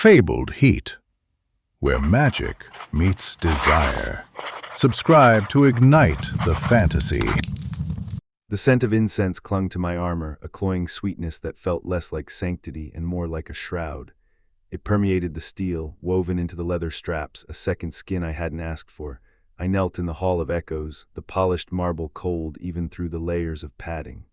fabled heat, where magic meets desire. Subscribe to ignite the fantasy. The scent of incense clung to my armor, a cloying sweetness that felt less like sanctity and more like a shroud. It permeated the steel, woven into the leather straps, a second skin I hadn't asked for. I knelt in the Hall of Echoes, the polished marble cold even through the layers of padding.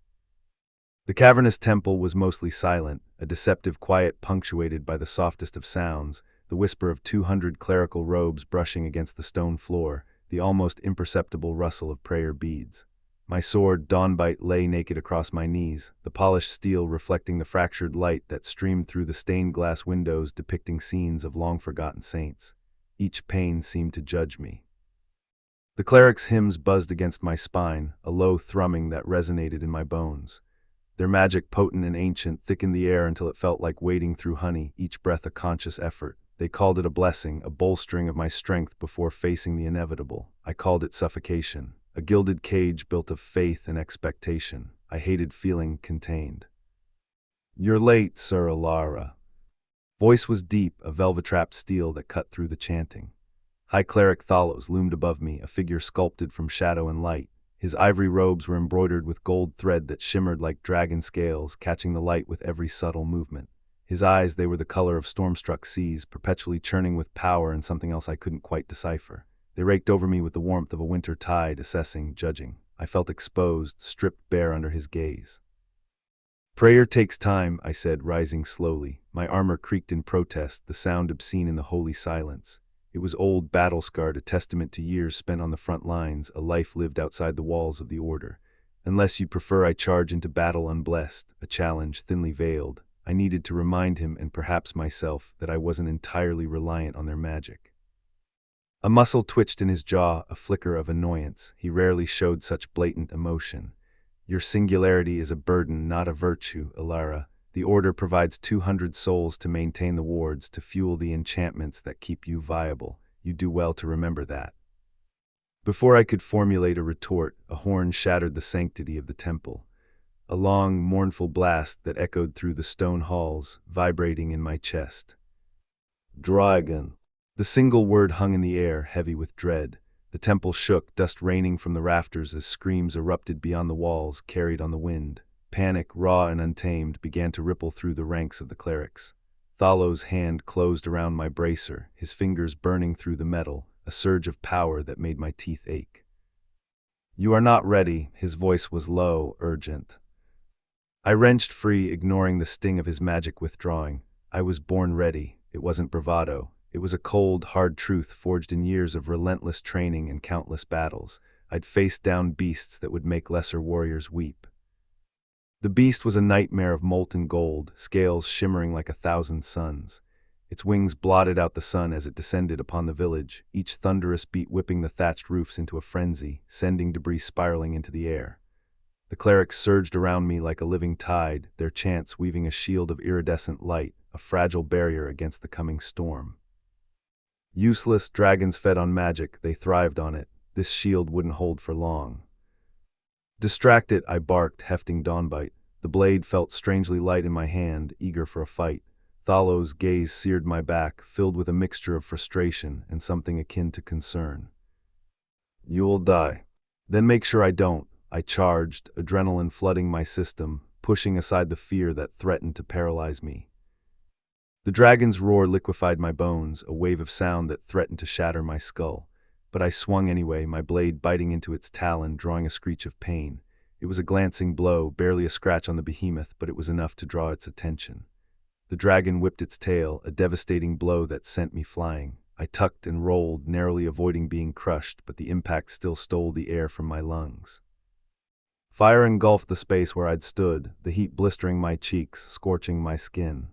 The cavernous temple was mostly silent, a deceptive quiet punctuated by the softest of sounds, the whisper of 200 clerical robes brushing against the stone floor, the almost imperceptible rustle of prayer beads. My sword, Dawnbite, lay naked across my knees, the polished steel reflecting the fractured light that streamed through the stained glass windows depicting scenes of long-forgotten saints. Each pane seemed to judge me. The clerics' hymns buzzed against my spine, a low thrumming that resonated in my bones. Their magic, potent and ancient, thickened the air until it felt like wading through honey, each breath a conscious effort. They called it a blessing, a bolstering of my strength before facing the inevitable. I called it suffocation. A gilded cage built of faith and expectation. I hated feeling contained. "You're late, Sir Elara." Voice was deep, a velvet-wrapped steel that cut through the chanting. High Cleric Thalos loomed above me, a figure sculpted from shadow and light. His ivory robes were embroidered with gold thread that shimmered like dragon scales, catching the light with every subtle movement. His eyes, they were the color of storm-struck seas, perpetually churning with power and something else I couldn't quite decipher. They raked over me with the warmth of a winter tide, assessing, judging. I felt exposed, stripped bare under his gaze. "Prayer takes time," I said, rising slowly. My armor creaked in protest, the sound obscene in the holy silence. It was old, battle-scarred, a testament to years spent on the front lines, a life lived outside the walls of the Order. "Unless you prefer I charge into battle unblessed," a challenge thinly veiled. I needed to remind him, and perhaps myself, that I wasn't entirely reliant on their magic. A muscle twitched in his jaw, a flicker of annoyance. He rarely showed such blatant emotion. "Your singularity is a burden, not a virtue, Elara. The Order provides 200 souls to maintain the wards, to fuel the enchantments that keep you viable. You do well to remember that." Before I could formulate a retort, a horn shattered the sanctity of the temple. A long, mournful blast that echoed through the stone halls, vibrating in my chest. "Dragon." The single word hung in the air, heavy with dread. The temple shook, dust raining from the rafters as screams erupted beyond the walls, carried on the wind. Panic, raw and untamed, began to ripple through the ranks of the clerics. Thalos' hand closed around my bracer, his fingers burning through the metal, a surge of power that made my teeth ache. "You are not ready," his voice was low, urgent. I wrenched free, ignoring the sting of his magic withdrawing. I was born ready. It wasn't bravado. It was a cold, hard truth forged in years of relentless training and countless battles. I'd faced down beasts that would make lesser warriors weep. The beast was a nightmare of molten gold, scales shimmering like 1,000 suns. Its wings blotted out the sun as it descended upon the village, each thunderous beat whipping the thatched roofs into a frenzy, sending debris spiraling into the air. The clerics surged around me like a living tide, their chants weaving a shield of iridescent light, a fragile barrier against the coming storm. Useless, dragons fed on magic, they thrived on it. This shield wouldn't hold for long. Distracted, I barked, hefting Dawnbite. The blade felt strangely light in my hand, eager for a fight. Thalos' gaze seared my back, filled with a mixture of frustration and something akin to concern. "You'll die." "Then make sure I don't," I charged, adrenaline flooding my system, pushing aside the fear that threatened to paralyze me. The dragon's roar liquefied my bones, a wave of sound that threatened to shatter my skull. But I swung anyway, my blade biting into its talon, drawing a screech of pain. It was a glancing blow, barely a scratch on the behemoth, but it was enough to draw its attention. The dragon whipped its tail, a devastating blow that sent me flying. I tucked and rolled, narrowly avoiding being crushed, but the impact still stole the air from my lungs. Fire engulfed the space where I'd stood, the heat blistering my cheeks, scorching my skin.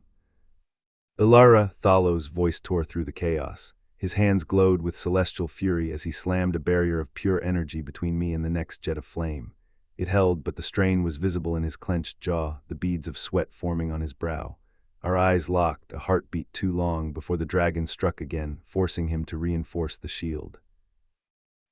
"Elara," Thalos' voice tore through the chaos. His hands glowed with celestial fury as he slammed a barrier of pure energy between me and the next jet of flame. It held, but the strain was visible in his clenched jaw, the beads of sweat forming on his brow. Our eyes locked, a heartbeat too long before the dragon struck again, forcing him to reinforce the shield.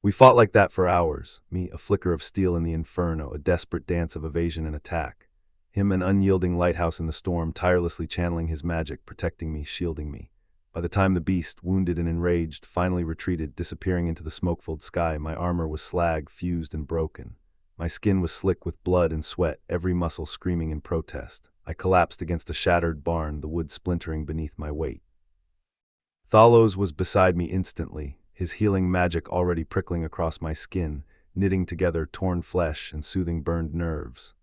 We fought like that for hours, me a flicker of steel in the inferno, a desperate dance of evasion and attack. Him an unyielding lighthouse in the storm, tirelessly channeling his magic, protecting me, shielding me. By the time the beast, wounded and enraged, finally retreated, disappearing into the smoke-filled sky, my armor was slag, fused, and broken. My skin was slick with blood and sweat, every muscle screaming in protest. I collapsed against a shattered barn, the wood splintering beneath my weight. Thalos was beside me instantly, his healing magic already prickling across my skin, knitting together torn flesh and soothing burned nerves.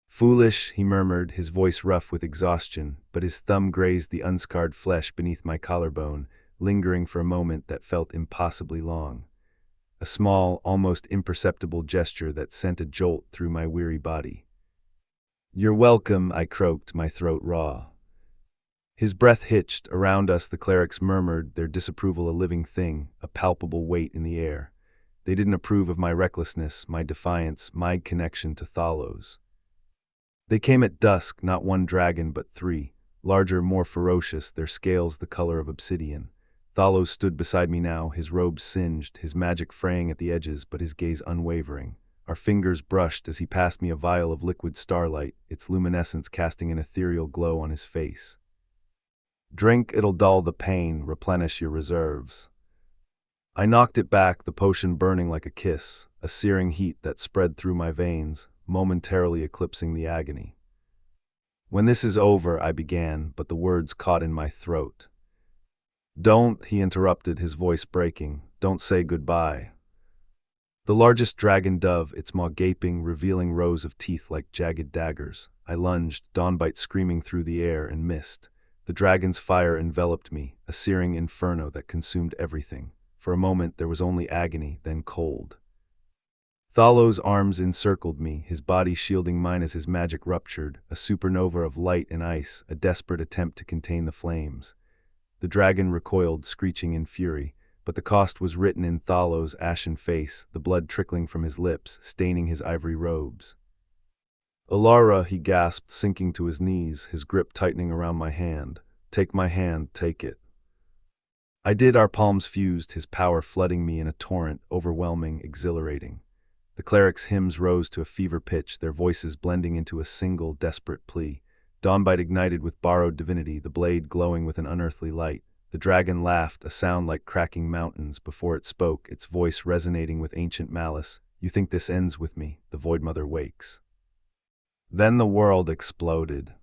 "Foolish," he murmured, his voice rough with exhaustion, but his thumb grazed the unscarred flesh beneath my collarbone, lingering for a moment that felt impossibly long. A small, almost imperceptible gesture that sent a jolt through my weary body. "You're welcome," I croaked, my throat raw. His breath hitched. Around us the clerics murmured, their disapproval a living thing, a palpable weight in the air. They didn't approve of my recklessness, my defiance, my connection to Thalos. They came at dusk, not one dragon but 3, larger, more ferocious, their scales the color of obsidian. Thalos stood beside me now, his robes singed, his magic fraying at the edges, but his gaze unwavering. Our fingers brushed as he passed me a vial of liquid starlight, its luminescence casting an ethereal glow on his face. "Drink, it'll dull the pain, replenish your reserves." I knocked it back, the potion burning like a kiss, a searing heat that spread through my veins, momentarily eclipsing the agony. "When this is over," I began, but the words caught in my throat. "Don't," he interrupted, his voice breaking. "Don't say goodbye." The largest dragon dove, its maw gaping, revealing rows of teeth like jagged daggers. I lunged, Dawnbite screaming through the air, and missed. The dragon's fire enveloped me, a searing inferno that consumed everything. For a moment there was only agony, then cold. Thalos' arms encircled me, his body shielding mine as his magic ruptured, a supernova of light and ice, a desperate attempt to contain the flames. The dragon recoiled, screeching in fury, but the cost was written in Thalos' ashen face, the blood trickling from his lips, staining his ivory robes. "Elara," he gasped, sinking to his knees, his grip tightening around my hand. "Take my hand, take it." I did. Our palms fused, his power flooding me in a torrent, overwhelming, exhilarating. The clerics' hymns rose to a fever pitch, their voices blending into a single, desperate plea. Dawnbite ignited with borrowed divinity, the blade glowing with an unearthly light. The dragon laughed, a sound like cracking mountains. Before it spoke, its voice resonating with ancient malice. "You think this ends with me? The Void Mother wakes." Then the world exploded.